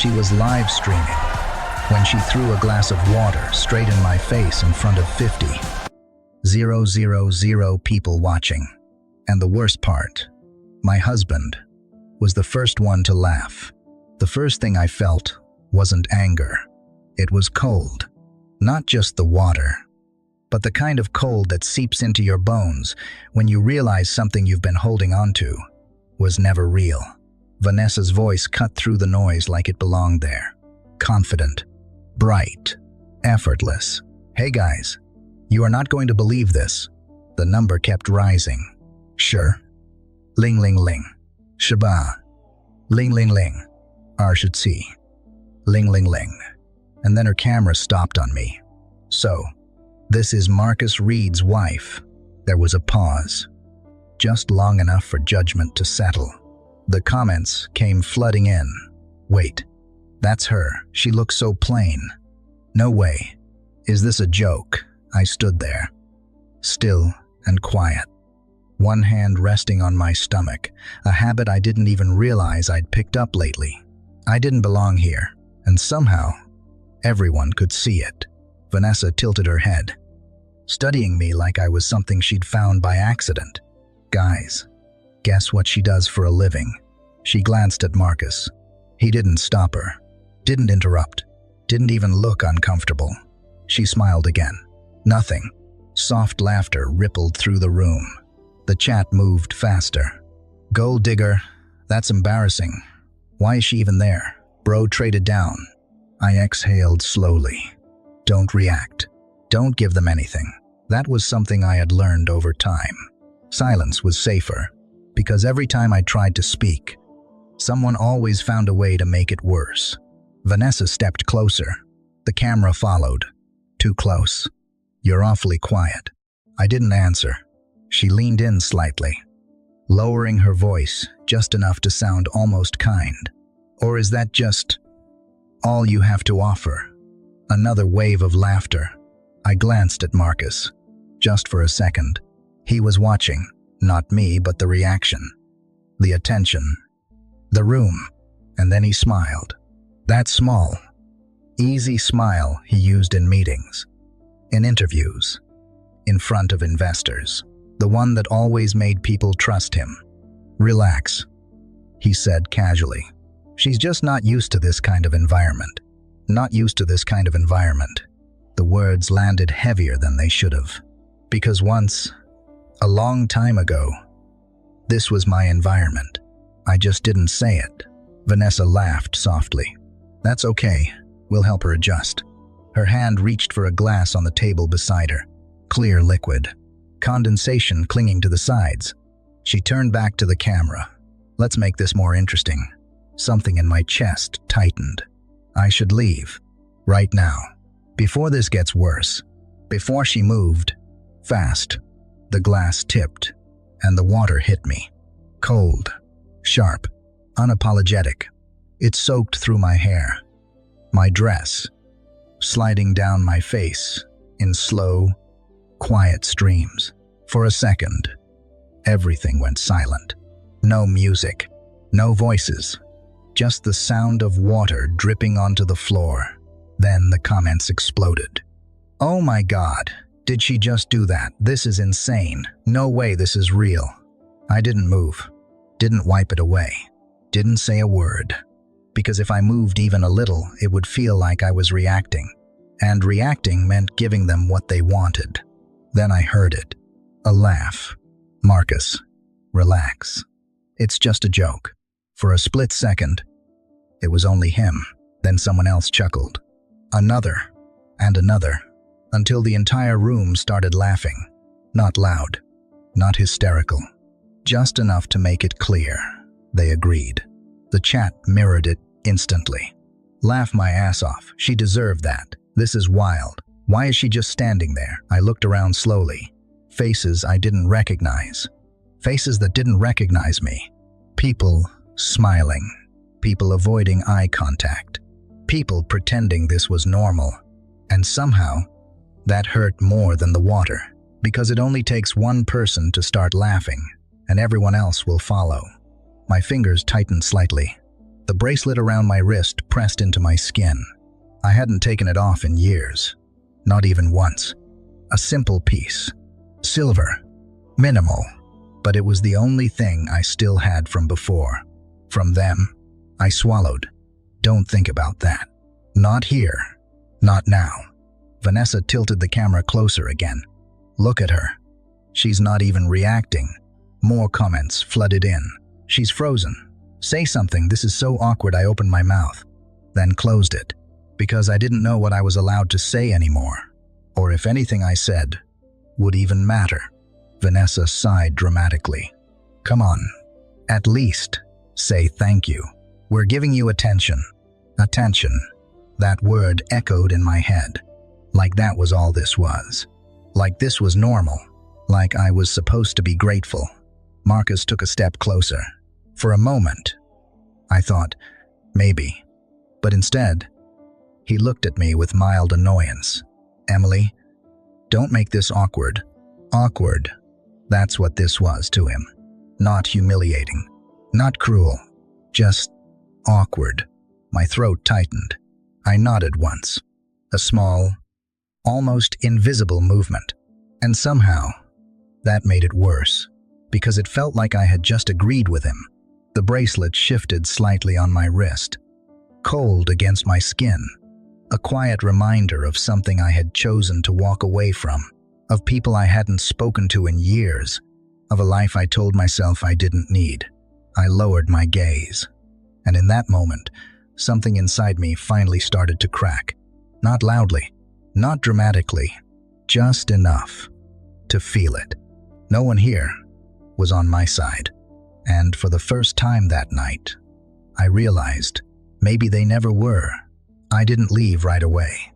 she was live streaming when she threw a glass of water straight in my face in front of 50,000 people watching. And the worst part, my husband was the first one to laugh. The first thing I felt wasn't anger. It was cold. Not just the water, but the kind of cold that seeps into your bones when you realize something you've been holding onto was never real. Vanessa's voice cut through the noise like it belonged there. Confident, bright, effortless. "Hey guys, you are not going to believe this." The number kept rising. "Sure. Ling ling ling. Shaba. Ling ling ling. Arshitsi. Ling ling ling." And then her camera stopped on me. "So, this is Marcus Reed's wife." There was a pause, just long enough for judgment to settle. The comments came flooding in. "Wait, that's her. She looks so plain. No way. Is this a joke?" I stood there, still and quiet, one hand resting on my stomach, a habit I didn't even realize I'd picked up lately. I didn't belong here, and somehow, everyone could see it. Vanessa tilted her head, studying me like I was something she'd found by accident. "Guys, guess what she does for a living?" She glanced at Marcus. He didn't stop her, didn't interrupt, didn't even look uncomfortable. She smiled again. Nothing. Soft laughter rippled through the room. The chat moved faster. "Gold digger, that's embarrassing. Why is she even there? Bro traded down." I exhaled slowly. Don't react. Don't give them anything. That was something I had learned over time. Silence was safer, because every time I tried to speak, someone always found a way to make it worse. Vanessa stepped closer. The camera followed. Too close. "You're awfully quiet." I didn't answer. She leaned in slightly, lowering her voice just enough to sound almost kind. "Or is that just all you have to offer?" Another wave of laughter. I glanced at Marcus, just for a second. He was watching, not me, but the reaction, the attention, the room, and then he smiled. That small, easy smile he used in meetings, in interviews, in front of investors, the one that always made people trust him. "Relax," he said casually. "She's just not used to this kind of environment. Not used to this kind of environment." The words landed heavier than they should have. Because once, a long time ago, this was my environment. I just didn't say it. Vanessa laughed softly. "That's okay. We'll help her adjust." Her hand reached for a glass on the table beside her. Clear liquid. Condensation clinging to the sides. She turned back to the camera. "Let's make this more interesting." Something in my chest tightened. I should leave. Right now. Before this gets worse. Before she moved. Fast. The glass tipped, and the water hit me. Cold. Sharp. Unapologetic. It soaked through my hair. My dress. Sliding down my face in slow, quiet streams. For a second, everything went silent. No music. No voices. Just the sound of water dripping onto the floor. Then the comments exploded. "Oh my God, did she just do that? This is insane. No way this is real." I didn't move. Didn't wipe it away. Didn't say a word. Because if I moved even a little, it would feel like I was reacting. And reacting meant giving them what they wanted. Then I heard it. A laugh. "Marcus, relax. It's just a joke." For a split second, it was only him. Then someone else chuckled. Another, and another, until the entire room started laughing. Not loud, not hysterical, just enough to make it clear. They agreed. The chat mirrored it instantly. "Laugh my ass off. She deserved that. This is wild. Why is she just standing there?" I looked around slowly. Faces I didn't recognize. Faces that didn't recognize me. People smiling. People avoiding eye contact. People pretending this was normal. And somehow, that hurt more than the water. Because it only takes one person to start laughing, and everyone else will follow. My fingers tightened slightly. The bracelet around my wrist pressed into my skin. I hadn't taken it off in years. Not even once. A simple piece. Silver. Minimal. But it was the only thing I still had from before. From them. I swallowed. Don't think about that. Not here. Not now. Vanessa tilted the camera closer again. Look at her. She's not even reacting. More comments flooded in. She's frozen. Say something, this is so awkward. I opened my mouth, then closed it, because I didn't know what I was allowed to say anymore, or if anything I said would even matter. Vanessa sighed dramatically. Come on, at least say thank you. We're giving you attention. Attention. That word echoed in my head, like that was all this was. Like this was normal. Like I was supposed to be grateful. Marcus took a step closer. For a moment, I thought, maybe. But instead, he looked at me with mild annoyance. Emily, don't make this awkward. Awkward. That's what this was to him. Not humiliating. Not cruel. Just awkward. My throat tightened. I nodded once. A small, almost invisible movement. And somehow, that made it worse, because it felt like I had just agreed with him. The bracelet shifted slightly on my wrist, cold against my skin, a quiet reminder of something I had chosen to walk away from, of people I hadn't spoken to in years, of a life I told myself I didn't need. I lowered my gaze, and in that moment, something inside me finally started to crack. Not loudly, not dramatically, just enough to feel it. No one here was on my side, and for the first time that night, I realized maybe they never were. I didn't leave right away.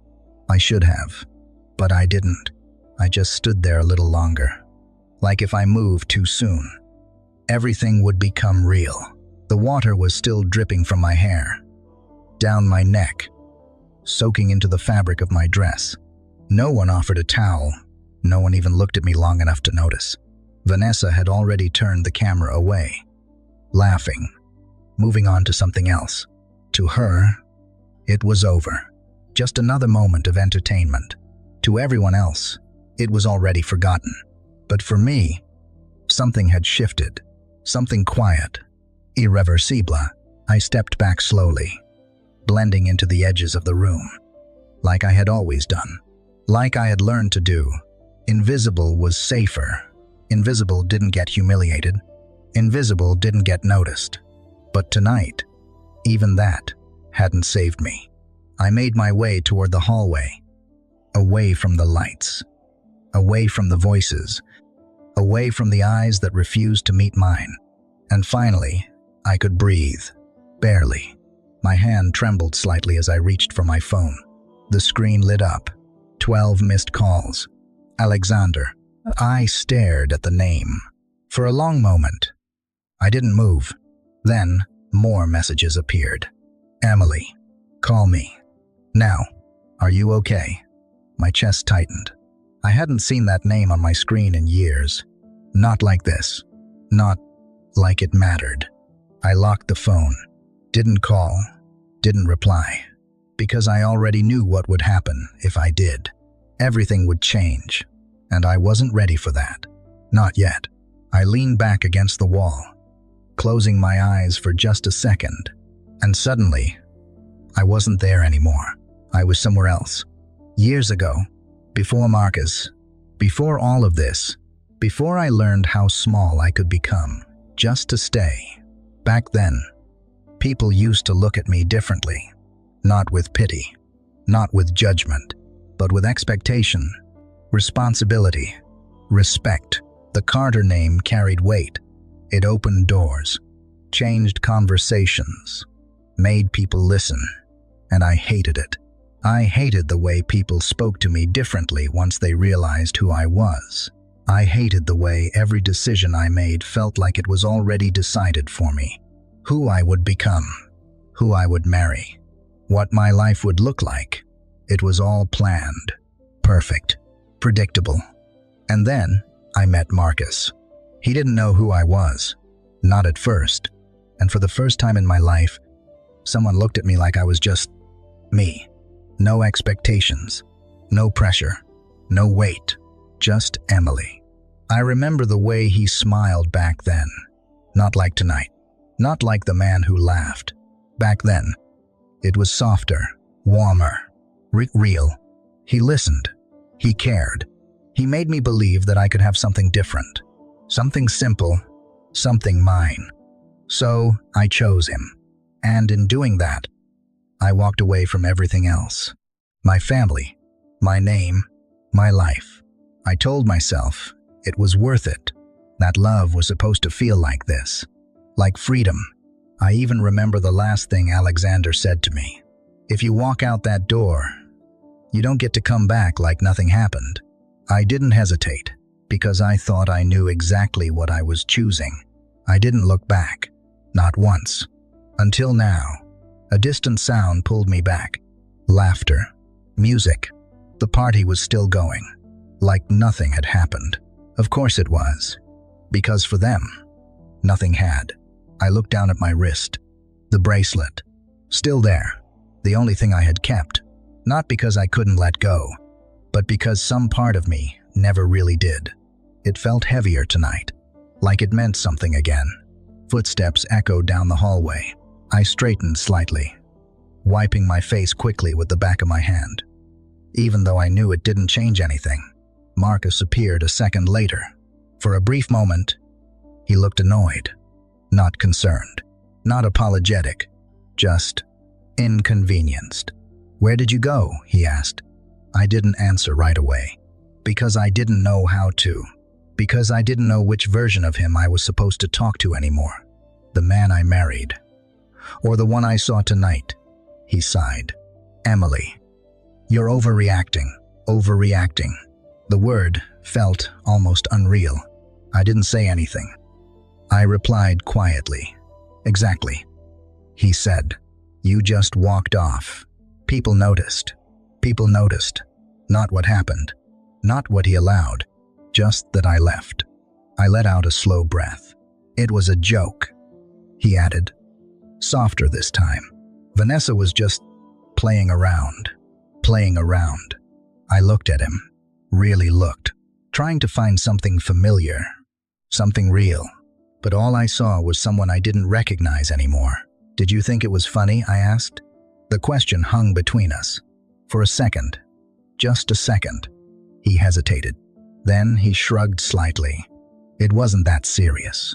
I should have, but I didn't. I just stood there a little longer. Like if I moved too soon, everything would become real. The water was still dripping from my hair, down my neck, soaking into the fabric of my dress. No one offered a towel. No one even looked at me long enough to notice. Vanessa had already turned the camera away, laughing, moving on to something else. To her, it was over. Just another moment of entertainment. To everyone else, it was already forgotten. But for me, something had shifted. Something quiet, irreversible. I stepped back slowly, blending into the edges of the room, like I had always done, like I had learned to do. Invisible was safer. Invisible didn't get humiliated. Invisible didn't get noticed. But tonight, even that hadn't saved me. I made my way toward the hallway, away from the lights, away from the voices, away from the eyes that refused to meet mine. And finally, I could breathe, barely. My hand trembled slightly as I reached for my phone. The screen lit up. 12 missed calls. Alexander. I stared at the name. For a long moment, I didn't move. Then, more messages appeared. Emily, call me. Now, are you okay? My chest tightened. I hadn't seen that name on my screen in years. Not like this. Not like it mattered. I locked the phone. Didn't call. Didn't reply. Because I already knew what would happen if I did. Everything would change. And I wasn't ready for that. Not yet. I leaned back against the wall, closing my eyes for just a second. And suddenly, I wasn't there anymore. I was somewhere else. Years ago, before Marcus, before all of this, before I learned how small I could become, just to stay. Back then, people used to look at me differently. Not with pity, not with judgment, but with expectation, responsibility, respect. The Carter name carried weight. It opened doors, changed conversations, made people listen, and I hated it. I hated the way people spoke to me differently once they realized who I was. I hated the way every decision I made felt like it was already decided for me. Who I would become, who I would marry, what my life would look like. It was all planned, perfect, predictable. And then I met Marcus. He didn't know who I was, not at first, and for the first time in my life, Someone looked at me like I was just me. No expectations, no pressure, no weight, just Emily. I remember the way he smiled back then. Not like tonight, not like the man who laughed. Back then, it was softer, warmer, real. He listened. He cared. He made me believe that I could have something different, something simple, something mine. So I chose him. And in doing that, I walked away from everything else. My family, my name, my life. I told myself it was worth it, that love was supposed to feel like this, like freedom. I even remember the last thing Alexander said to me. If you walk out that door, you don't get to come back like nothing happened. I didn't hesitate, because I thought I knew exactly what I was choosing. I didn't look back, not once. Until now, a distant sound pulled me back. Laughter, music. The party was still going, like nothing had happened. Of course it was, because for them, nothing had. I looked down at my wrist. The bracelet. Still there. The only thing I had kept. Not because I couldn't let go, but because some part of me never really did. It felt heavier tonight, like it meant something again. Footsteps echoed down the hallway. I straightened slightly, wiping my face quickly with the back of my hand. Even though I knew it didn't change anything, Marcus appeared a second later. For a brief moment, he looked annoyed, not concerned, not apologetic, just inconvenienced. "Where did you go?" he asked. I didn't answer right away, because I didn't know how to, because I didn't know which version of him I was supposed to talk to anymore. The man I married, or the one I saw tonight. He sighed. "Emily, you're overreacting, overreacting." The word felt almost unreal. I didn't say anything. I replied quietly. "Exactly." He said, "You just walked off. People noticed. People noticed. Not what happened. Not what he allowed. Just that I left." I let out a slow breath. "It was a joke," he added, softer this time. "Vanessa was just playing around. Playing around." I looked at him. Really looked, trying to find something familiar, something real. But all I saw was someone I didn't recognize anymore. "Did you think it was funny?" I asked. The question hung between us. For a second, just a second, he hesitated. Then he shrugged slightly. It wasn't that serious.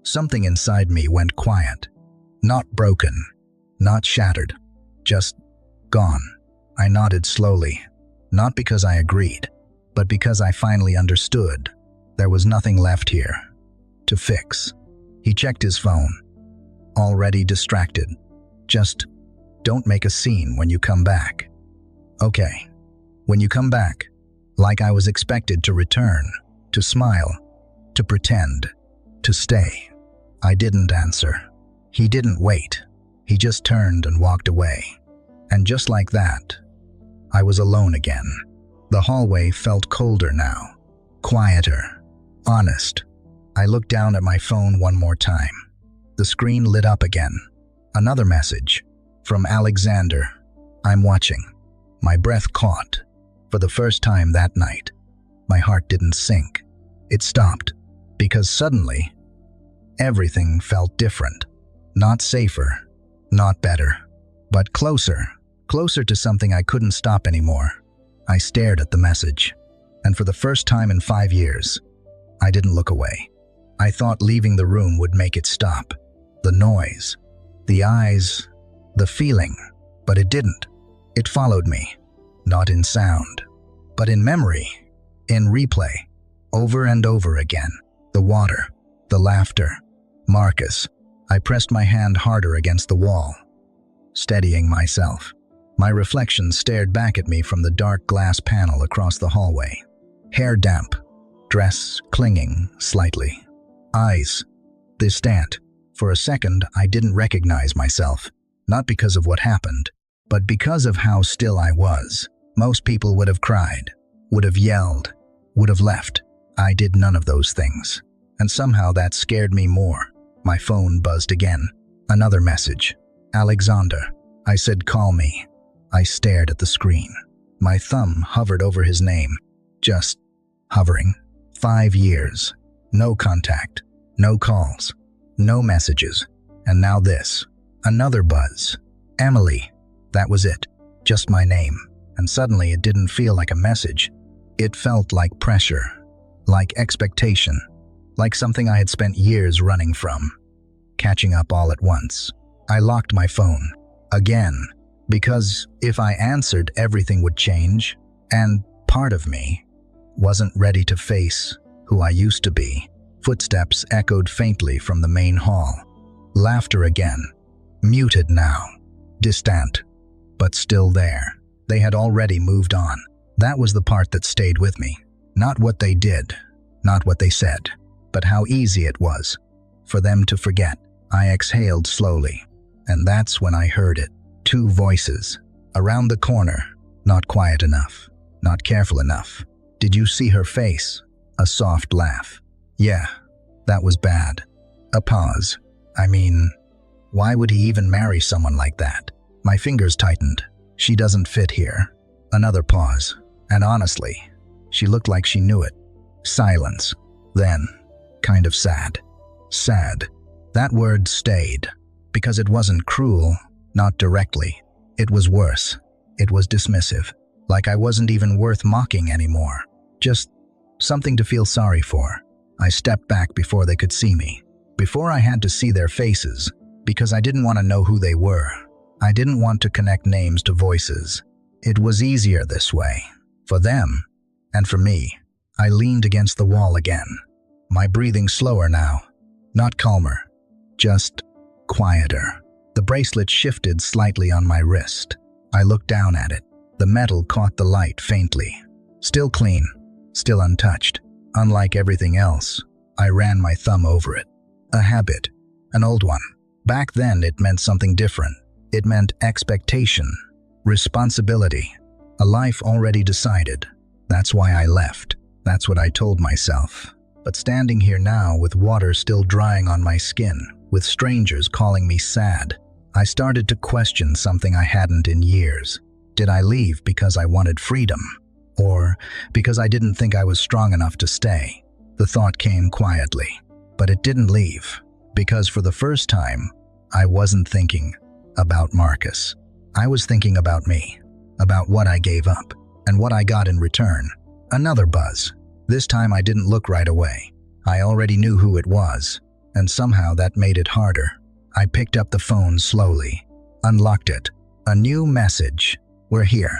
Something inside me went quiet. Not broken, not shattered, just gone. I nodded slowly, not because I agreed, but because I finally understood. There was nothing left here to fix. He checked his phone. Already distracted. "Just don't make a scene when you come back." "Okay. When you come back," like I was expected to return, to smile, to pretend, to stay. I didn't answer. He didn't wait. He just turned and walked away. And just like that, I was alone again. The hallway felt colder now, quieter, honest. I looked down at my phone one more time. The screen lit up again. Another message. From Alexander. "I'm watching." My breath caught. For the first time that night, my heart didn't sink. It stopped, because suddenly, everything felt different. Not safer, not better, but closer. Closer to something I couldn't stop anymore. I stared at the message, and for the first time in 5 years, I didn't look away. I thought leaving the room would make it stop. The noise, the eyes, the feeling, but it didn't. It followed me, not in sound, but in memory, in replay, over and over again. The water, the laughter, Marcus. I pressed my hand harder against the wall, steadying myself. My reflection stared back at me from the dark glass panel across the hallway. Hair damp, dress clinging slightly. Eyes distant. For a second, I didn't recognize myself, not because of what happened, but because of how still I was. Most people would have cried, would have yelled, would have left. I did none of those things, and somehow that scared me more. My phone buzzed again. Another message. Alexander. I said, call me. I stared at the screen. My thumb hovered over his name. Just hovering. 5 years. No contact. No calls. No messages. And now this. Another buzz. Emily. That was it. Just my name. And suddenly it didn't feel like a message. It felt like pressure. Like expectation. Like something I had spent years running from. Catching up all at once. I locked my phone. Again. Because if I answered, everything would change. And part of me wasn't ready to face who I used to be. Footsteps echoed faintly from the main hall. Laughter again. Muted now. Distant. But still there. They had already moved on. That was the part that stayed with me. Not what they did. Not what they said. But how easy it was for them to forget. I exhaled slowly. And that's when I heard it. 2 voices. Around the corner. Not quiet enough. Not careful enough. Did you see her face? A soft laugh. Yeah, that was bad. A pause. I mean, why would he even marry someone like that? My fingers tightened. She doesn't fit here. Another pause. And honestly, she looked like she knew it. Silence. Then, kind of sad. Sad. That word stayed. Because it wasn't cruel, not directly. It was worse. It was dismissive. Like I wasn't even worth mocking anymore. Just something to feel sorry for. I stepped back before they could see me. Before I had to see their faces. Because I didn't want to know who they were. I didn't want to connect names to voices. It was easier this way. For them. And for me. I leaned against the wall again. My breathing slower now. Not calmer. Just quieter. The bracelet shifted slightly on my wrist. I looked down at it. The metal caught the light faintly. Still clean. Still untouched. Unlike everything else, I ran my thumb over it. A habit. An old one. Back then it meant something different. It meant expectation. Responsibility. A life already decided. That's why I left. That's what I told myself. But standing here now with water still drying on my skin, with strangers calling me sad, I started to question something I hadn't in years. Did I leave because I wanted freedom? Or because I didn't think I was strong enough to stay? The thought came quietly. But it didn't leave. Because for the first time, I wasn't thinking about Marcus. I was thinking about me. About what I gave up. And what I got in return. Another buzz. This time I didn't look right away. I already knew who it was. And somehow that made it harder. I picked up the phone slowly. Unlocked it. A new message. We're here.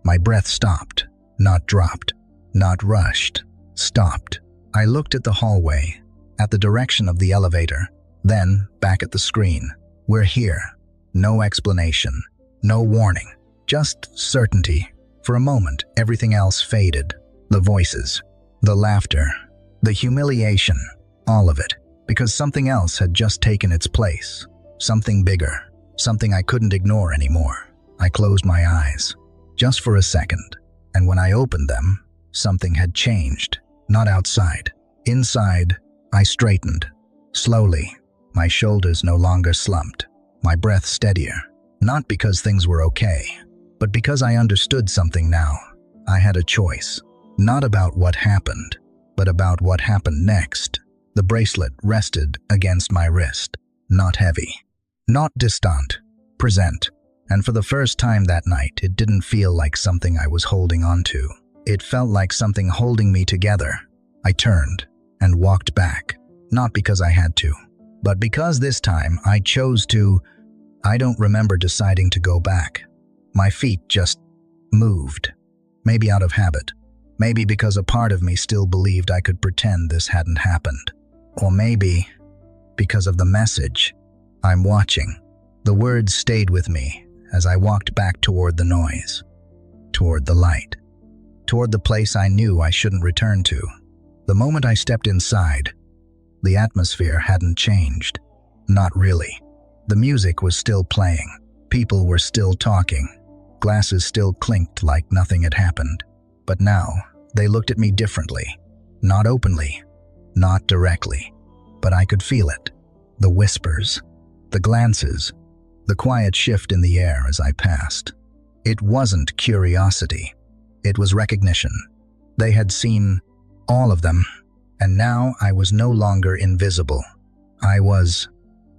My breath stopped. Not dropped. Not rushed. Stopped. I looked at the hallway. At the direction of the elevator. Then, back at the screen. We're here. No explanation. No warning. Just certainty. For a moment, everything else faded. The voices. The laughter. The humiliation. All of it. Because something else had just taken its place. Something bigger. Something I couldn't ignore anymore. I closed my eyes. Just for a second. And when I opened them, something had changed. Not outside. Inside, I straightened. Slowly. My shoulders no longer slumped. My breath steadier. Not because things were okay, but because I understood something now. I had a choice. Not about what happened, but about what happened next. The bracelet rested against my wrist. Not heavy. Not distant. Present. And for the first time that night, it didn't feel like something I was holding on to. It felt like something holding me together. I turned and walked back. Not because I had to, but because this time I chose to. I don't remember deciding to go back. My feet just moved. Maybe out of habit. Maybe because a part of me still believed I could pretend this hadn't happened. Or maybe because of the message. I'm watching. The words stayed with me as I walked back toward the noise. Toward the light. Toward the place I knew I shouldn't return to. The moment I stepped inside, the atmosphere hadn't changed. Not really. The music was still playing. People were still talking. Glasses still clinked like nothing had happened. But now, they looked at me differently. Not openly. Not directly. But I could feel it. The whispers. The glances. The quiet shift in the air as I passed. It wasn't curiosity. It was recognition. They had seen all of them, and now I was no longer invisible. I was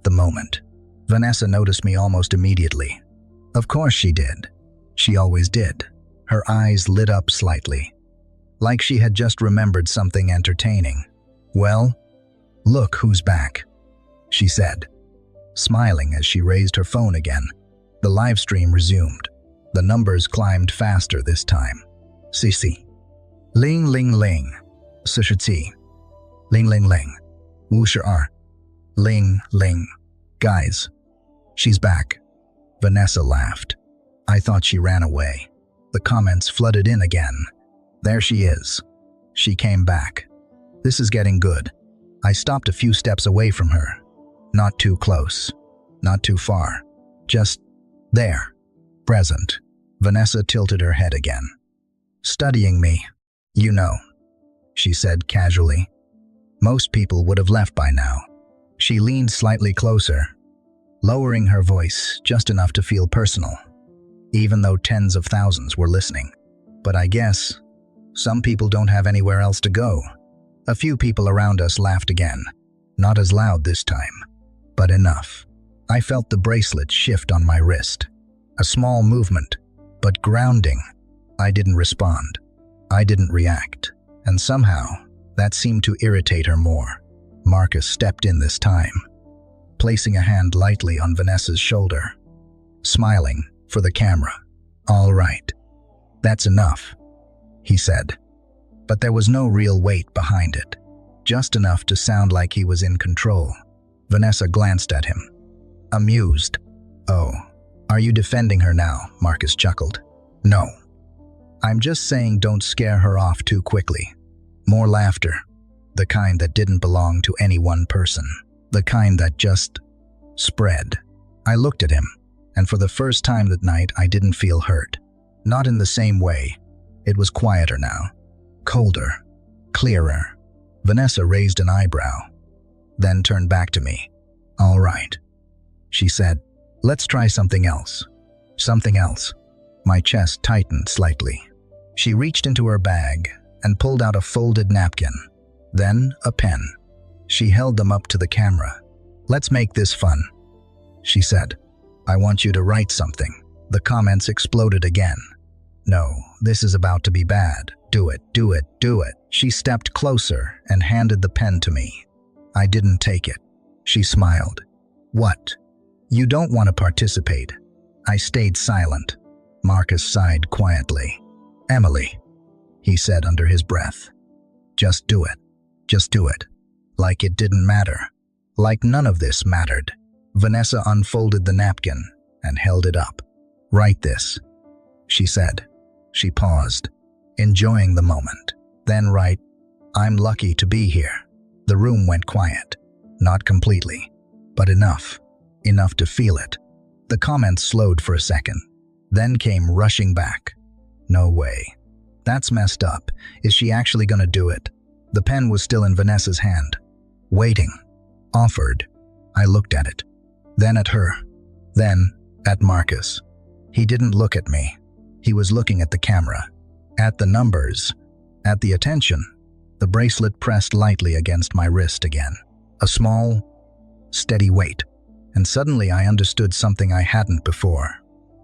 the moment. Vanessa noticed me almost immediately. Of course she did. She always did. Her eyes lit up slightly, like she had just remembered something entertaining. "Well, look who's back," she said, smiling as she raised her phone again. The live stream resumed. The numbers climbed faster this time. "Cici. Ling ling ling. Sushiti. Ling ling ling. Wushar. Ling ling. Guys, she's back." Vanessa laughed. I thought she ran away. The comments flooded in again. "There she is. She came back. This is getting good." I stopped a few steps away from her. Not too close. Not too far. Just there. Present. Vanessa tilted her head again. "Studying me, you know," she said casually. "Most people would have left by now." She leaned slightly closer, lowering her voice just enough to feel personal, even though tens of thousands were listening. "But I guess some people don't have anywhere else to go." A few people around us laughed again, not as loud this time, but enough. I felt the bracelet shift on my wrist. A small movement, but grounding. I didn't respond. I didn't react. And somehow, that seemed to irritate her more. Marcus stepped in this time, placing a hand lightly on Vanessa's shoulder, smiling for the camera. "All right. That's enough," he said. But there was no real weight behind it, just enough to sound like he was in control. Vanessa glanced at him, amused. "Oh, are you defending her now?" Marcus chuckled. "No. I'm just saying don't scare her off too quickly." More laughter, the kind that didn't belong to any one person, the kind that just spread. I looked at him, and for the first time that night I didn't feel hurt. Not in the same way. It was quieter now. Colder. Clearer. Vanessa raised an eyebrow, then turned back to me. "All right," she said. "Let's try something else." "Something else." My chest tightened slightly. She reached into her bag and pulled out a folded napkin, then a pen. She held them up to the camera. "Let's make this fun," she said. "I want you to write something." The comments exploded again. "No, this is about to be bad. Do it, do it, do it." She stepped closer and handed the pen to me. I didn't take it. She smiled. "What? You don't want to participate?" I stayed silent. Marcus sighed quietly. "Emily," he said under his breath. "Just do it. Just do it." Like it didn't matter. Like none of this mattered. Vanessa unfolded the napkin and held it up. "Write this," she said. She paused, enjoying the moment. "Then write, 'I'm lucky to be here.'" The room went quiet. Not completely, but enough. Enough to feel it. The comments slowed for a second, then came rushing back. "No way. That's messed up. Is she actually gonna do it?" The pen was still in Vanessa's hand. Waiting. Offered. I looked at it. Then at her. Then at Marcus. He didn't look at me. He was looking at the camera. At the numbers. At the attention. The bracelet pressed lightly against my wrist again. A small, steady weight. And suddenly I understood something I hadn't before.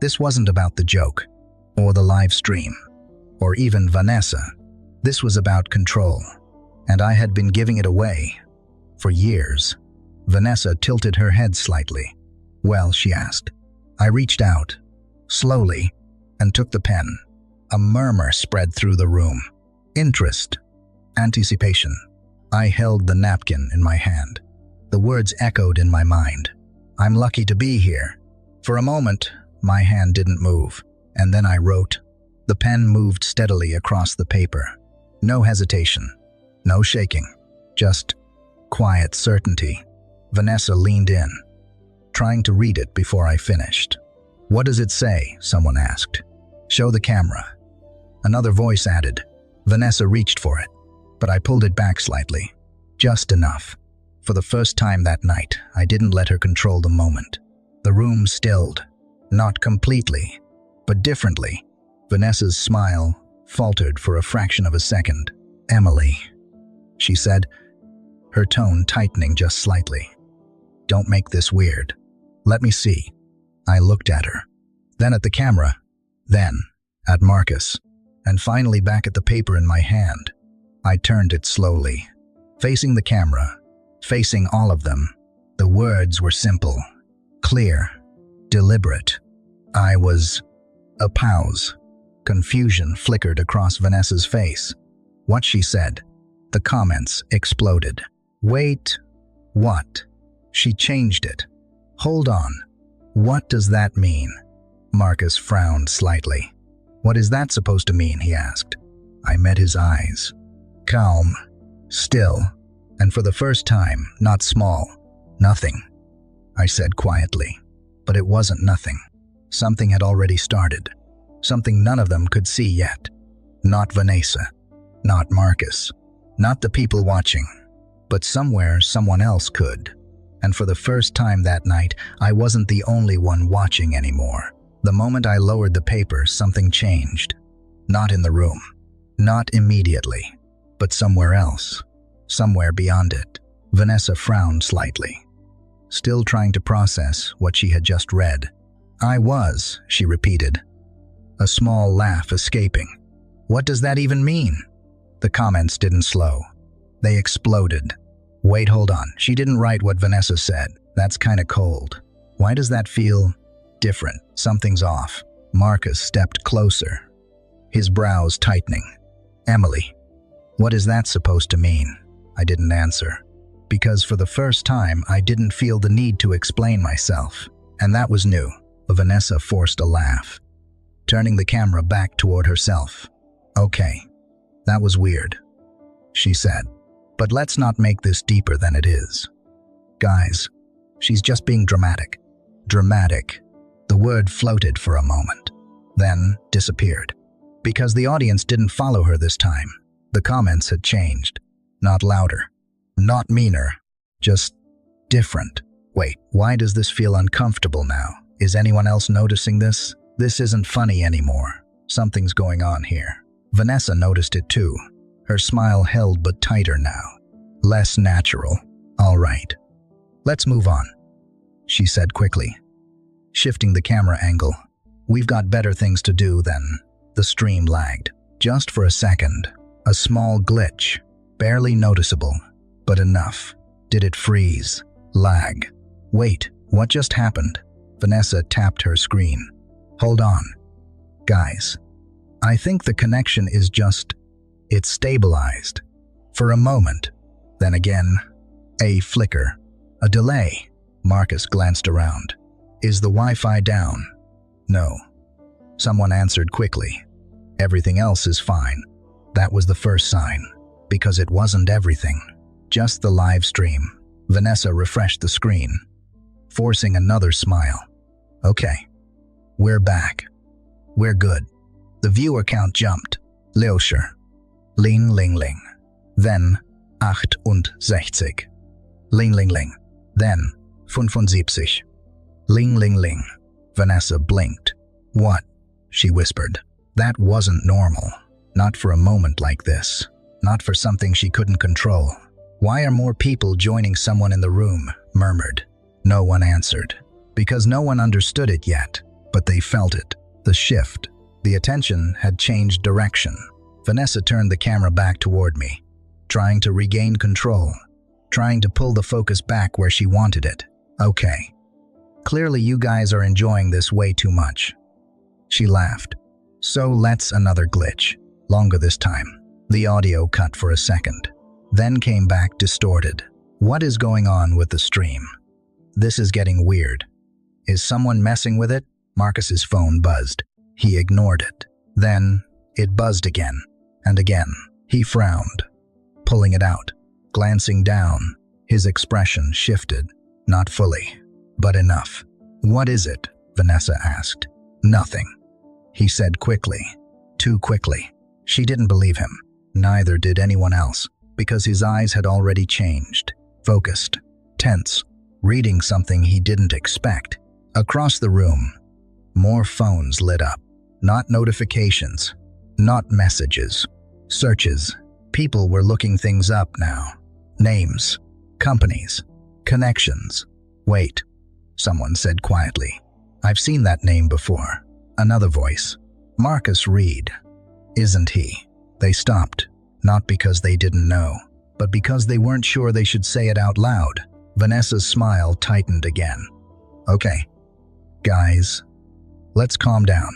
This wasn't about the joke, or the live stream, or even Vanessa. This was about control, and I had been giving it away for years. Vanessa tilted her head slightly. "Well," she asked. I reached out, slowly, and took the pen. A murmur spread through the room. Interest. Anticipation. I held the napkin in my hand. The words echoed in my mind. "I'm lucky to be here." For a moment, my hand didn't move, and then I wrote. The pen moved steadily across the paper. No hesitation, no shaking, just quiet certainty. Vanessa leaned in, trying to read it before I finished. "What does it say?" someone asked. "Show the camera." Another voice added. Vanessa reached for it, but I pulled it back slightly. Just enough. For the first time that night, I didn't let her control the moment. The room stilled, not completely, but differently. Vanessa's smile faltered for a fraction of a second. "Emily," she said, her tone tightening just slightly. "Don't make this weird. Let me see." I looked at her, then at the camera, then at Marcus, and finally back at the paper in my hand. I turned it slowly, facing the camera, facing all of them. The words were simple, clear, deliberate. I was... A pause. Confusion flickered across Vanessa's face. What she said. The comments exploded. "Wait, what?" She changed it. "Hold on. What does that mean?" Marcus frowned slightly. "What is that supposed to mean?" he asked. I met his eyes. Calm, still, and for the first time, not small. "Nothing," I said quietly. But it wasn't nothing. Something had already started. Something none of them could see yet. Not Vanessa. Not Marcus. Not the people watching. But somewhere, someone else could. And for the first time that night, I wasn't the only one watching anymore. The moment I lowered the paper, something changed. Not in the room. Not immediately. But somewhere else. Somewhere beyond it. Vanessa frowned slightly, still trying to process what she had just read. "I was," she repeated, a small laugh escaping. "What does that even mean?" The comments didn't slow. They exploded. "Wait, hold on. She didn't write what Vanessa said. That's kinda cold. Why does that feel different? Something's off." Marcus stepped closer, his brows tightening. "Emily, what is that supposed to mean?" I didn't answer, because for the first time I didn't feel the need to explain myself, and that was new. Vanessa forced a laugh, turning the camera back toward herself. "Okay, that was weird," she said, "but let's not make this deeper than it is. Guys, she's just being dramatic." Dramatic. The word floated for a moment, then disappeared, because the audience didn't follow her this time. The comments had changed. Not louder, not meaner, just different. "Wait, why does this feel uncomfortable now? Is anyone else noticing this? This isn't funny anymore. Something's going on here." Vanessa noticed it too. Her smile held but tighter now. Less natural. "All right. Let's move on," she said quickly, shifting the camera angle. "We've got better things to do than..." The stream lagged. Just for a second. A small glitch. Barely noticeable, but enough. Did it freeze? Lag? "Wait, what just happened?" Vanessa tapped her screen. "Hold on. Guys, I think the connection is just... It's stabilized. For a moment. Then again, a flicker. A delay." Marcus glanced around. "Is the Wi-Fi down?" "No." Someone answered quickly. "Everything else is fine." That was the first sign, because it wasn't everything. Just the live stream. Vanessa refreshed the screen, forcing another smile. "Okay, we're back. We're good." The viewer count jumped. Leoscher. Ling ling ling. Then 68. Ling ling ling. Then 75. Ling ling ling. Vanessa blinked. "What?" she whispered. That wasn't normal. Not for a moment like this. Not for something she couldn't control. "Why are more people joining someone in the room?" murmured. No one answered. Because no one understood it yet. But they felt it. The shift. The attention had changed direction. Vanessa turned the camera back toward me, trying to regain control. Trying to pull the focus back where she wanted it. "Okay. Clearly you guys are enjoying this way too much." She laughed. "So let's..." Another glitch. Longer this time. The audio cut for a second, then came back distorted. What is going on with the stream? This is getting weird. Is someone messing with it? Marcus's phone buzzed. He ignored it. Then it buzzed again and again. He frowned, pulling it out, glancing down. His expression shifted, not fully, but enough. "What is it?" Vanessa asked. "Nothing," he said quickly, too quickly. She didn't believe him. Neither did anyone else, because his eyes had already changed. Focused, tense, reading something he didn't expect. Across the room, more phones lit up. Not notifications, not messages, searches. People were looking things up now. Names, companies, connections. Wait, someone said quietly. I've seen that name before. Another voice. Marcus Reed. Isn't he? They stopped, not because they didn't know, but because they weren't sure they should say it out loud. Vanessa's smile tightened again. Okay, guys, let's calm down.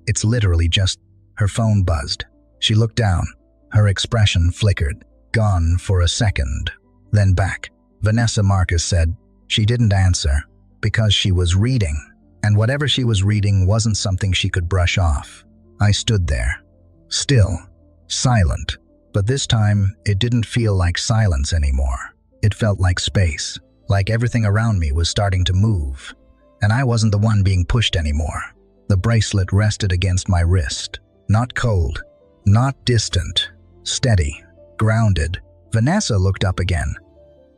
It's literally just... Her phone buzzed. She looked down. Her expression flickered, gone for a second, then back. Vanessa, Marcus said. She didn't answer, because she was reading, and whatever she was reading wasn't something she could brush off. I stood there, still, silent, but this time it didn't feel like silence anymore. It felt like space, like everything around me was starting to move, and I wasn't the one being pushed anymore. The bracelet rested against my wrist, not cold, not distant, steady, grounded. Vanessa looked up again,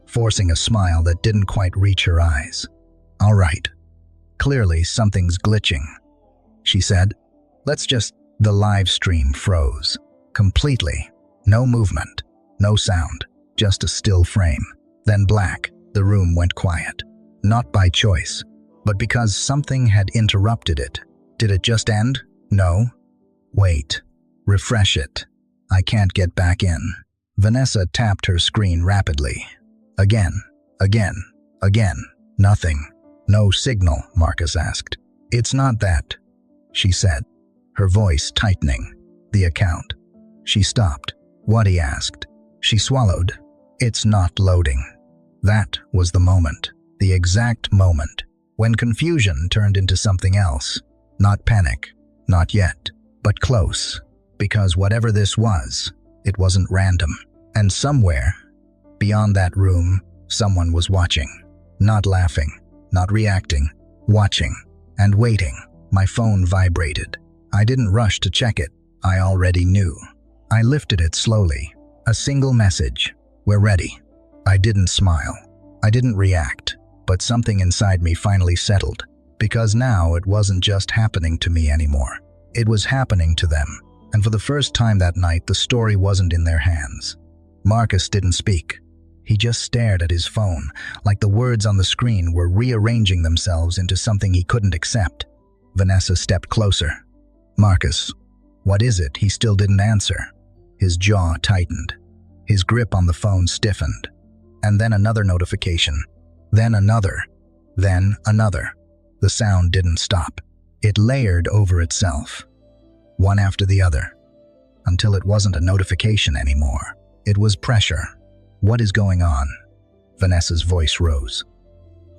forcing a smile that didn't quite reach her eyes. All right, clearly something's glitching, she said. Let's just... The live stream froze, completely. No movement, no sound, just a still frame. Then black. The room went quiet. Not by choice, but because something had interrupted it. Did it just end? No. Wait. Refresh it. I can't get back in. Vanessa tapped her screen rapidly. Again. Nothing. No signal, Marcus asked. It's not that, she said, her voice tightening. The account. She stopped. What, he asked. She swallowed. It's not loading. That was the moment, the exact moment, when confusion turned into something else. Not panic, not yet, but close. Because whatever this was, it wasn't random. And somewhere, beyond that room, someone was watching. Not laughing, not reacting, watching, and waiting. My phone vibrated. I didn't rush to check it. I already knew. I lifted it slowly. A single message. We're ready. I didn't smile. I didn't react. But something inside me finally settled. Because now it wasn't just happening to me anymore. It was happening to them. And for the first time that night, the story wasn't in their hands. Marcus didn't speak. He just stared at his phone, like the words on the screen were rearranging themselves into something he couldn't accept. Vanessa stepped closer. Marcus, what is it? He still didn't answer. His jaw tightened. His grip on the phone stiffened. And then another notification. Then another. Then another. The sound didn't stop. It layered over itself, one after the other, until it wasn't a notification anymore. It was pressure. What is going on? Vanessa's voice rose.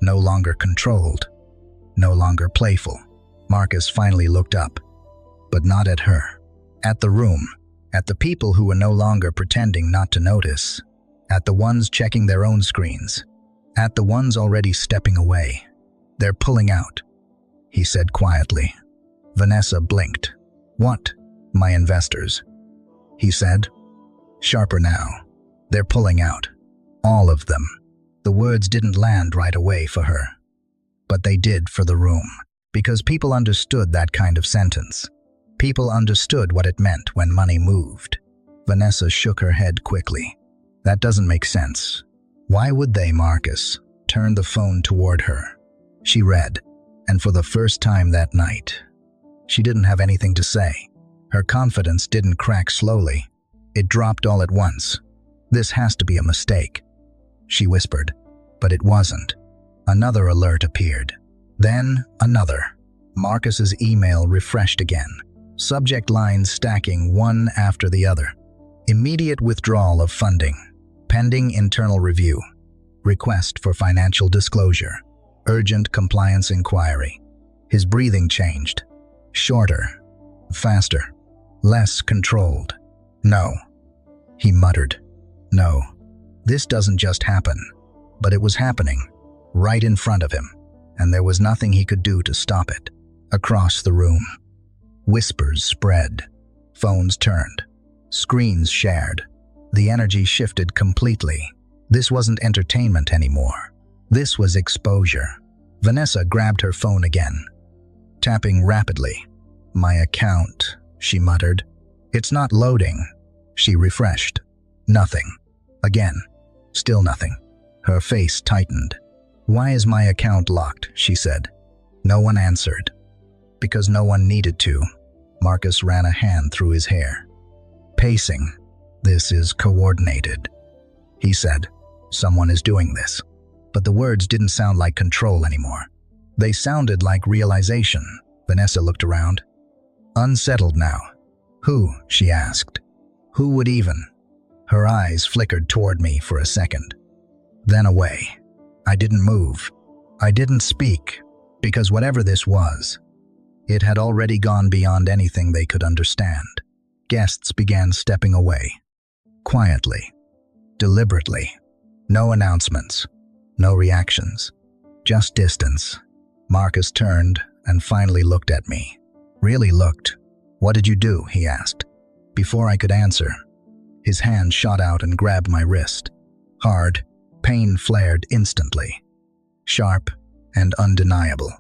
No longer controlled. No longer playful. Marcus finally looked up, but not at her. At the room. At the people who were no longer pretending not to notice. At the ones checking their own screens. At the ones already stepping away. They're pulling out, he said quietly. Vanessa blinked. What? My investors, he said. Sharper now. They're pulling out. All of them. The words didn't land right away for her. But they did for the room. Because people understood that kind of sentence. People understood what it meant when money moved. Vanessa shook her head quickly. That doesn't make sense. Why would they, Marcus? Turned the phone toward her. She read, and for the first time that night, she didn't have anything to say. Her confidence didn't crack slowly. It dropped all at once. This has to be a mistake, she whispered, but it wasn't. Another alert appeared. Then another. Marcus's email refreshed again. Subject lines stacking one after the other. Immediate withdrawal of funding. Pending internal review. Request for financial disclosure. Urgent compliance inquiry. His breathing changed. Shorter. Faster. Less controlled. No. He muttered. No. This doesn't just happen. But it was happening. Right in front of him. And there was nothing he could do to stop it. Across the room. Whispers spread. Phones turned. Screens shared. The energy shifted completely. This wasn't entertainment anymore. This was exposure. Vanessa grabbed her phone again, tapping rapidly. "My account," she muttered. "It's not loading." She refreshed. Nothing. Again. Still nothing. Her face tightened. "Why is my account locked?" she said. No one answered. Because no one needed to. Marcus ran a hand through his hair. Pacing. "This is coordinated," he said. "Someone is doing this." But the words didn't sound like control anymore. They sounded like realization. Vanessa looked around. Unsettled now. "Who?" she asked. "Who would even?" Her eyes flickered toward me for a second, then away. I didn't move. I didn't speak, because whatever this was, it had already gone beyond anything they could understand. Guests began stepping away. Quietly. Deliberately. No announcements. No reactions. Just distance. Marcus turned and finally looked at me. Really looked. "What did you do?" he asked. Before I could answer, his hand shot out and grabbed my wrist. Hard. Pain flared instantly. Sharp and undeniable.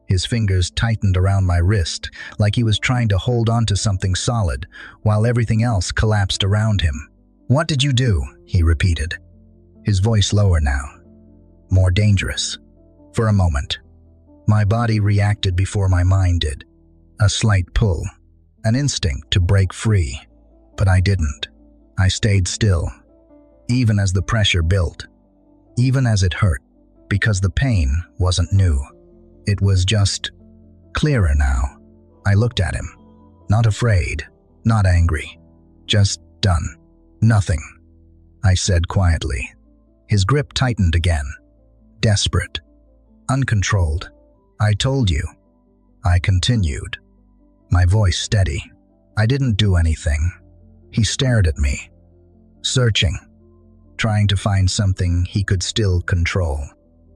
His fingers tightened around my wrist like he was trying to hold onto something solid while everything else collapsed around him. "What did you do?" he repeated. His voice lower now. More dangerous. For a moment, my body reacted before my mind did. A slight pull. An instinct to break free. But I didn't. I stayed still. Even as the pressure built. Even as it hurt. Because the pain wasn't new. It was just clearer now. I looked at him. Not afraid. Not angry. Just done. "Nothing," I said quietly. His grip tightened again. Desperate. Uncontrolled. "I told you." I continued. My voice steady. "I didn't do anything." He stared at me. Searching. Trying to find something he could still control.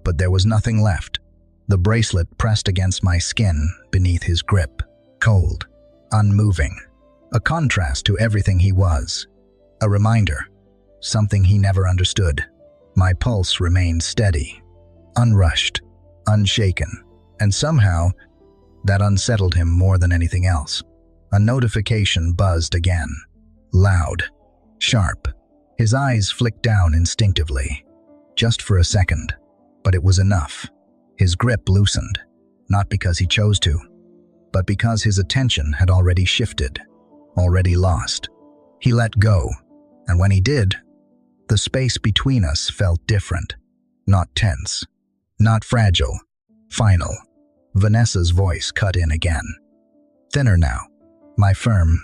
But there was nothing left. The bracelet pressed against my skin beneath his grip. Cold. Unmoving. A contrast to everything he was. A reminder. Something he never understood. My pulse remained steady. Unrushed. Unshaken. And somehow, that unsettled him more than anything else. A notification buzzed again. Loud. Sharp. His eyes flicked down instinctively. Just for a second. But it was enough. His grip loosened. Not because he chose to, but because his attention had already shifted. Already lost. He let go. And when he did, the space between us felt different. Not tense. Not fragile. Final. Vanessa's voice cut in again. Thinner now. My firm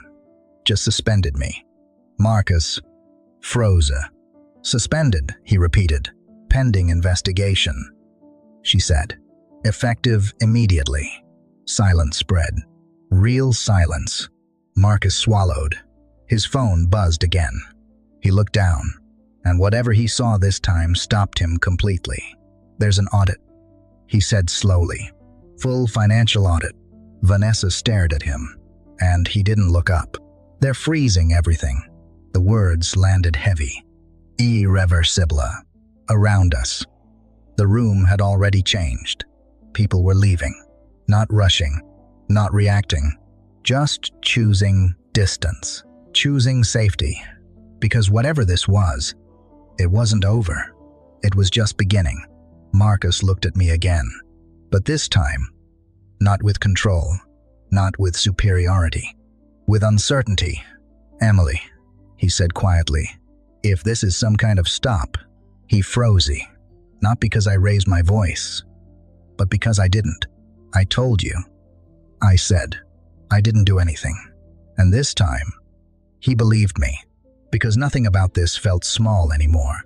just suspended me. Marcus froze. Suspended, he repeated. Pending investigation, she said. Effective immediately. Silence spread. Real silence. Marcus swallowed. His phone buzzed again. He looked down, and whatever he saw this time stopped him completely. "There's an audit," he said slowly. "Full financial audit." Vanessa stared at him, and he didn't look up. "They're freezing everything." The words landed heavy. Irreversible. Around us. The room had already changed. People were leaving. Not rushing. Not reacting. Just choosing distance. Choosing safety. Because whatever this was, it wasn't over. It was just beginning. Marcus looked at me again. But this time, not with control. Not with superiority. With uncertainty. "Emily," he said quietly, "if this is some kind of stop." He froze. Not because I raised my voice, but because I didn't. "I told you," I said. "I didn't do anything." And this time, he believed me, because nothing about this felt small anymore.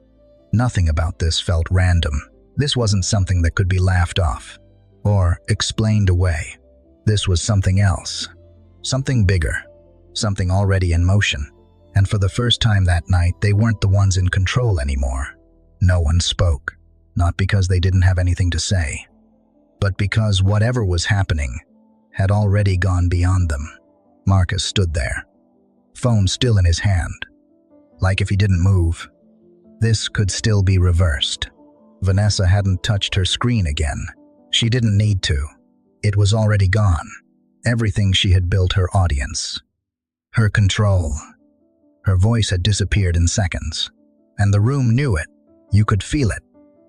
Nothing about this felt random. This wasn't something that could be laughed off or explained away. This was something else. Something bigger. Something already in motion. And for the first time that night, they weren't the ones in control anymore. No one spoke. Not because they didn't have anything to say, but because whatever was happening had already gone beyond them. Marcus stood there, phone still in his hand, like if he didn't move, this could still be reversed. Vanessa hadn't touched her screen again. She didn't need to. It was already gone. Everything she had built, her audience, her control. Her voice had disappeared in seconds. And the room knew it. You could feel it.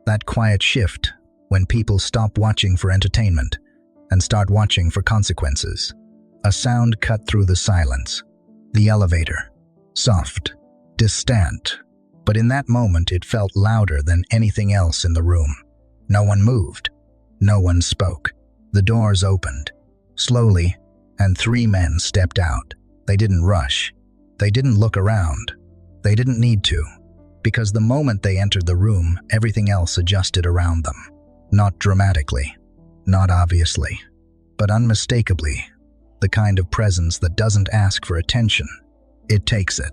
That quiet shift when people stop watching for entertainment and start watching for consequences. A sound cut through the silence. The elevator. Soft. Distant. But in that moment it felt louder than anything else in the room. No one moved. No one spoke. The doors opened. Slowly, and 3 men stepped out. They didn't rush. They didn't look around. They didn't need to. Because the moment they entered the room, everything else adjusted around them. Not dramatically. Not obviously. But unmistakably. The kind of presence that doesn't ask for attention. It takes it.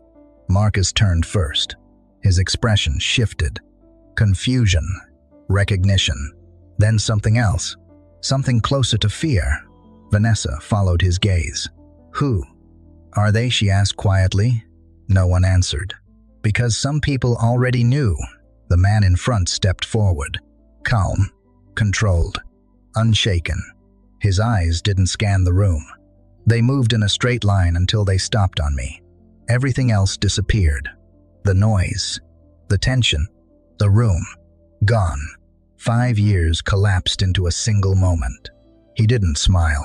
Marcus turned first. His expression shifted. Confusion. Recognition. Then something else. Something closer to fear. Vanessa followed his gaze. Who? Are they? She asked quietly. No one answered. Because some people already knew. The man in front stepped forward. Calm. Controlled. Unshaken. His eyes didn't scan the room. They moved in a straight line until they stopped on me. Everything else disappeared. The noise. The tension. The room. Gone. 5 years collapsed into a single moment. He didn't smile.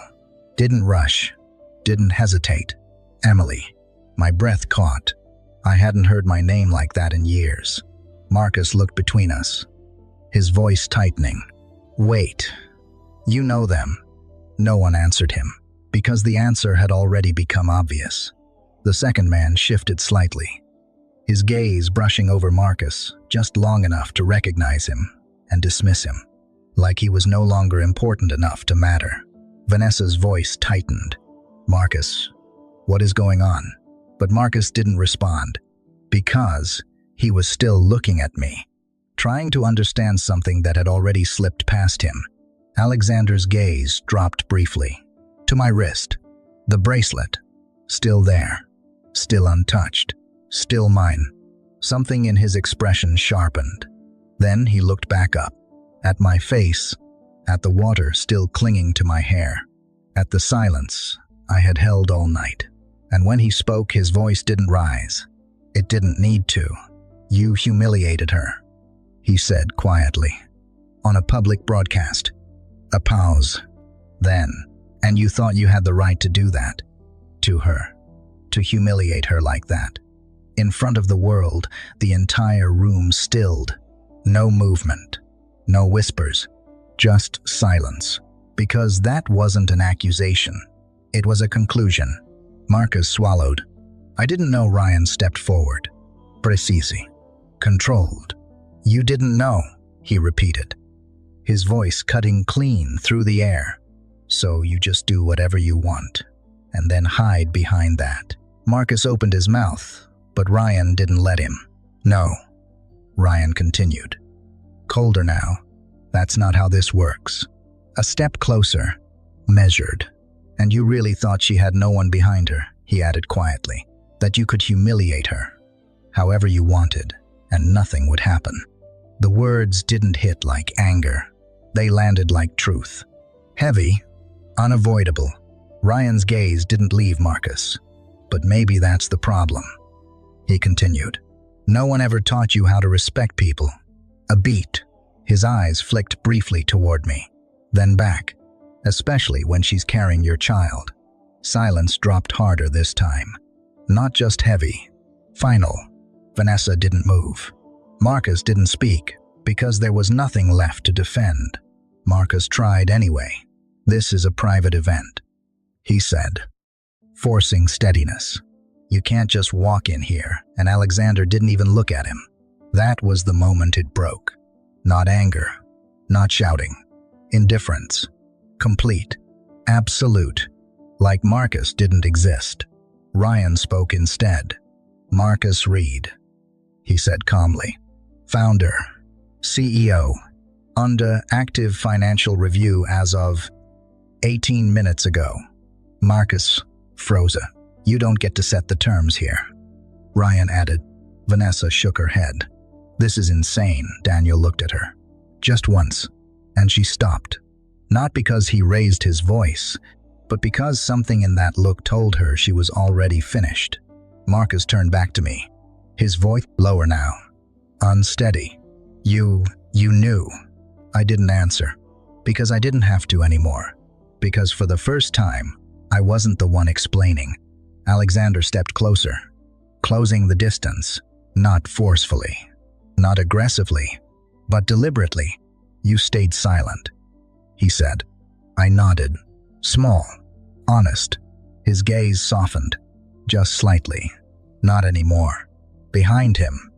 Didn't rush. Didn't hesitate. Emily. My breath caught. I hadn't heard my name like that in years. Marcus looked between us. His voice tightening. Wait. You know them. No one answered him, because the answer had already become obvious. The second man shifted slightly. His gaze brushing over Marcus, just long enough to recognize him and dismiss him, like he was no longer important enough to matter. Vanessa's voice tightened. Marcus, what is going on? But Marcus didn't respond, because he was still looking at me, trying to understand something that had already slipped past him. Alexander's gaze dropped briefly. To my wrist. The bracelet. Still there. Still untouched. Still mine. Something in his expression sharpened. Then he looked back up. At my face. At the water still clinging to my hair. At the silence I had held all night. And when he spoke, his voice didn't rise. It didn't need to. You humiliated her, he said quietly. On a public broadcast. A pause. Then, and you thought you had the right to do that. To her. To humiliate her like that. In front of the world, the entire room stilled. No movement. No whispers. Just silence. Because that wasn't an accusation. It was a conclusion. Marcus swallowed. I didn't know. Ryan stepped forward. Precisi. Controlled. You didn't know, he repeated. His voice cutting clean through the air. So you just do whatever you want, and then hide behind that. Marcus opened his mouth, but Ryan didn't let him. No, Ryan continued. Colder now. That's not how this works. A step closer. Measured. And you really thought she had no one behind her, he added quietly. That you could humiliate her, however you wanted, and nothing would happen. The words didn't hit like anger. They landed like truth. Heavy, unavoidable. Ryan's gaze didn't leave Marcus. But maybe that's the problem. He continued. No one ever taught you how to respect people. A beat. His eyes flicked briefly toward me, then back, especially when she's carrying your child. Silence dropped harder this time. Not just heavy. Final. Vanessa didn't move. Marcus didn't speak, because there was nothing left to defend. Marcus tried anyway. This is a private event, he said, forcing steadiness. You can't just walk in here, and Alexander didn't even look at him. That was the moment it broke. Not anger, not shouting. Indifference. Complete. Absolute. Like Marcus didn't exist. Ryan spoke instead. Marcus Reed, he said calmly. Founder. CEO. Under active financial review as of 18 minutes ago. Marcus froze. You don't get to set the terms here. Ryan added. Vanessa shook her head. This is insane. Daniel looked at her. Just once. And she stopped. Not because he raised his voice, but because something in that look told her she was already finished. Marcus turned back to me, his voice lower now, unsteady. You knew. I didn't answer, because I didn't have to anymore. Because for the first time, I wasn't the one explaining. Alexander stepped closer, closing the distance, not forcefully, not aggressively, but deliberately. You stayed silent, he said. I nodded. Small, honest. His gaze softened, just slightly. Not anymore. Behind him,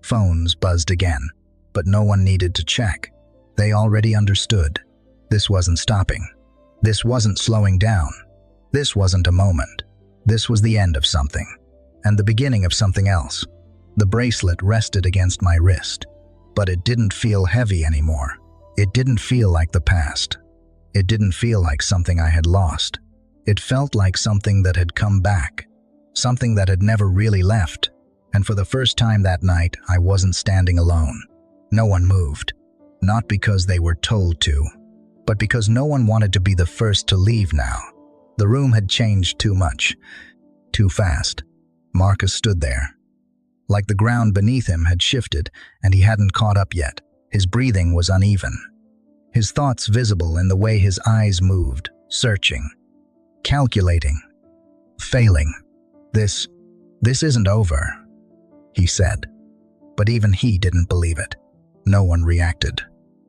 phones buzzed again, but no one needed to check. They already understood. This wasn't stopping. This wasn't slowing down. This wasn't a moment. This was the end of something, and the beginning of something else. The bracelet rested against my wrist, but it didn't feel heavy anymore. It didn't feel like the past. It didn't feel like something I had lost. It felt like something that had come back, something that had never really left. And for the first time that night, I wasn't standing alone. No one moved, not because they were told to, but because no one wanted to be the first to leave now. The room had changed too much, too fast. Marcus stood there, like the ground beneath him had shifted and he hadn't caught up yet. His breathing was uneven, his thoughts visible in the way his eyes moved, searching, calculating, failing. This isn't over, he said. But even he didn't believe it. No one reacted,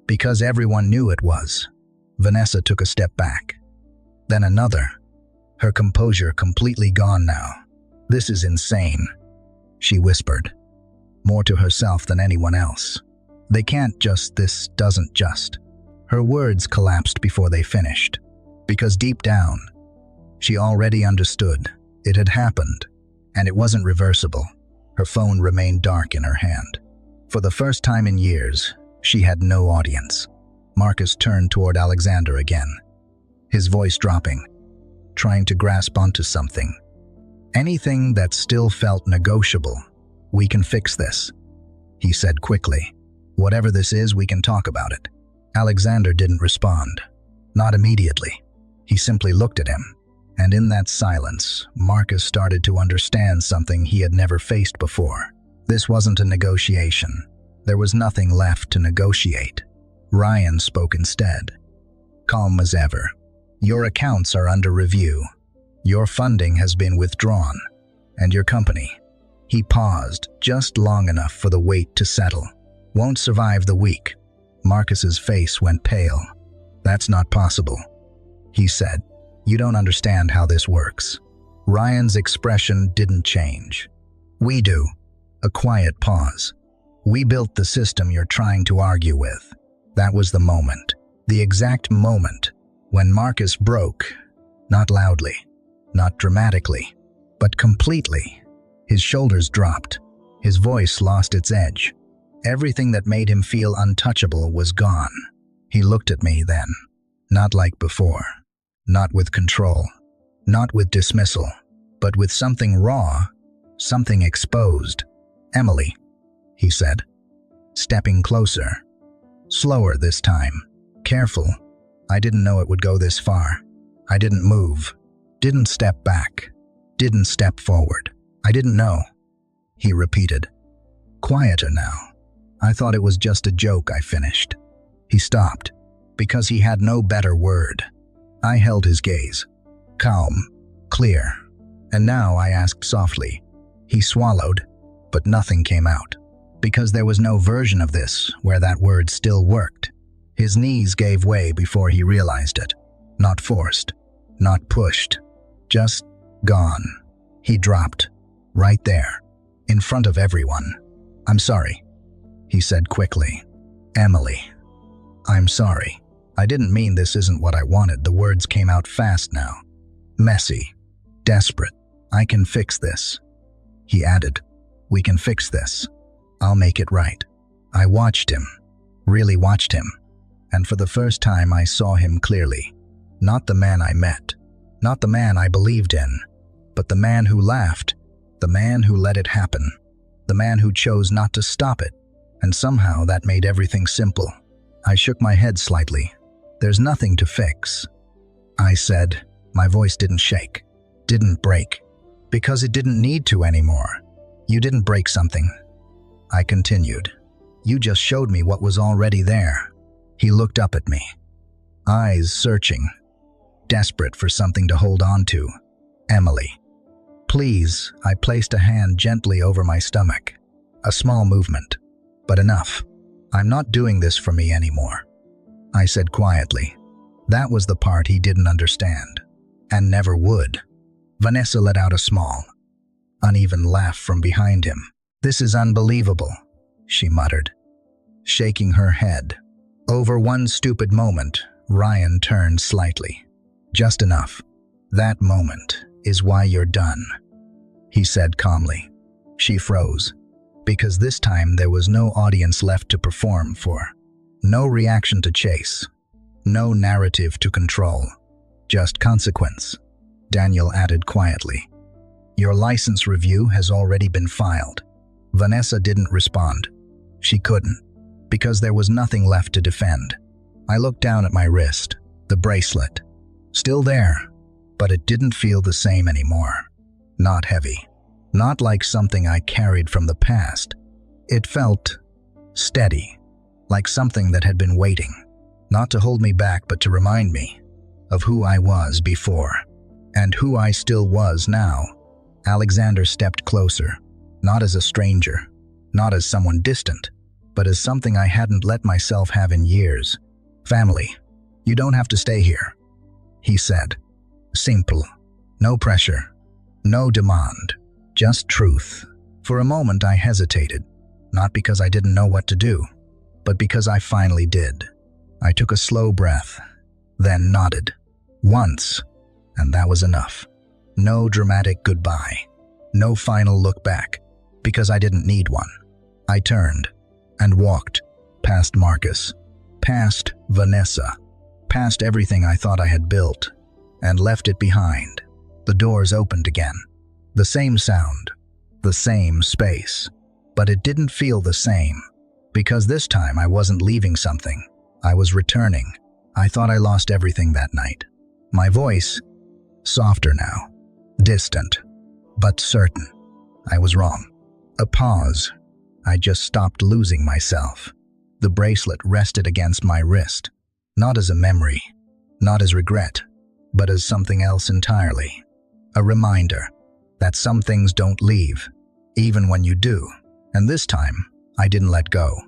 because everyone knew it was. Vanessa took a step back, then another, her composure completely gone now. This is insane, she whispered, more to herself than anyone else. They can't just, this doesn't just. Her words collapsed before they finished, because deep down, she already understood. It had happened, and it wasn't reversible. Her phone remained dark in her hand. For the first time in years, she had no audience. Marcus turned toward Alexander again, his voice dropping, trying to grasp onto something. Anything that still felt negotiable. We can fix this, he said quickly. Whatever this is, we can talk about it. Alexander didn't respond. Not immediately. He simply looked at him. And in that silence, Marcus started to understand something he had never faced before. This wasn't a negotiation. There was nothing left to negotiate. Ryan spoke instead, calm as ever. Your accounts are under review. Your funding has been withdrawn. And your company. He paused just long enough for the weight to settle. Won't survive the week. Marcus's face went pale. That's not possible, he said. You don't understand how this works. Ryan's expression didn't change. We do. A quiet pause. We built the system you're trying to argue with. That was the moment. The exact moment when Marcus broke. Not loudly, not dramatically, but completely. His shoulders dropped. His voice lost its edge. Everything that made him feel untouchable was gone. He looked at me then, not like before. Not with control, not with dismissal, but with something raw, something exposed. Emily, he said, stepping closer. Slower this time, careful. I didn't know it would go this far. I didn't move, didn't step back, didn't step forward. I didn't know, he repeated. Quieter now. I thought it was just a joke, I finished. He stopped, because he had no better word. I held his gaze, calm, clear, and now I asked softly. He swallowed, but nothing came out, because there was no version of this where that word still worked. His knees gave way before he realized it. Not forced, not pushed, just gone. He dropped, right there, in front of everyone. I'm sorry, he said quickly. Emily, I'm sorry. I didn't mean this isn't what I wanted. The words came out fast now. Messy, desperate. I can fix this, he added. We can fix this. I'll make it right. I watched him, really watched him, and for the first time I saw him clearly. Not the man I met, not the man I believed in, but the man who laughed, the man who let it happen, the man who chose not to stop it, and somehow that made everything simple. I shook my head slightly. There's nothing to fix. I said. My voice didn't shake, didn't break, because it didn't need to anymore. You didn't break something. I continued. You just showed me what was already there. He looked up at me, eyes searching, desperate for something to hold on to. Emily. Please, I placed a hand gently over my stomach. A small movement, but enough. I'm not doing this for me anymore, I said quietly. That was the part he didn't understand, and never would. Vanessa let out a small, uneven laugh from behind him. This is unbelievable, she muttered, shaking her head. Over one stupid moment, Ryan turned slightly. Just enough. That moment is why you're done, he said calmly. She froze, because this time there was no audience left to perform for. No reaction to chase. No narrative to control. Just consequence. Daniel added quietly. Your license review has already been filed. Vanessa didn't respond. She couldn't, because there was nothing left to defend. I looked down at my wrist, the bracelet. Still there, but it didn't feel the same anymore. Not heavy. Not like something I carried from the past. It felt steady, like something that had been waiting, not to hold me back but to remind me of who I was before, and who I still was now. Alexander stepped closer, not as a stranger, not as someone distant, but as something I hadn't let myself have in years. Family. You don't have to stay here, he said. Simple. No pressure. No demand. Just truth. For a moment I hesitated, not because I didn't know what to do, but because I finally did. I took a slow breath, then nodded. Once, and that was enough. No dramatic goodbye. No final look back, because I didn't need one. I turned and walked past Marcus, past Vanessa, past everything I thought I had built, and left it behind. The doors opened again. The same sound, the same space, but it didn't feel the same, because this time I wasn't leaving something. I was returning. I thought I lost everything that night. My voice, softer now, distant, but certain. I was wrong. A pause. I just stopped losing myself. The bracelet rested against my wrist, not as a memory, not as regret, but as something else entirely. A reminder that some things don't leave, even when you do. And this time, I didn't let go.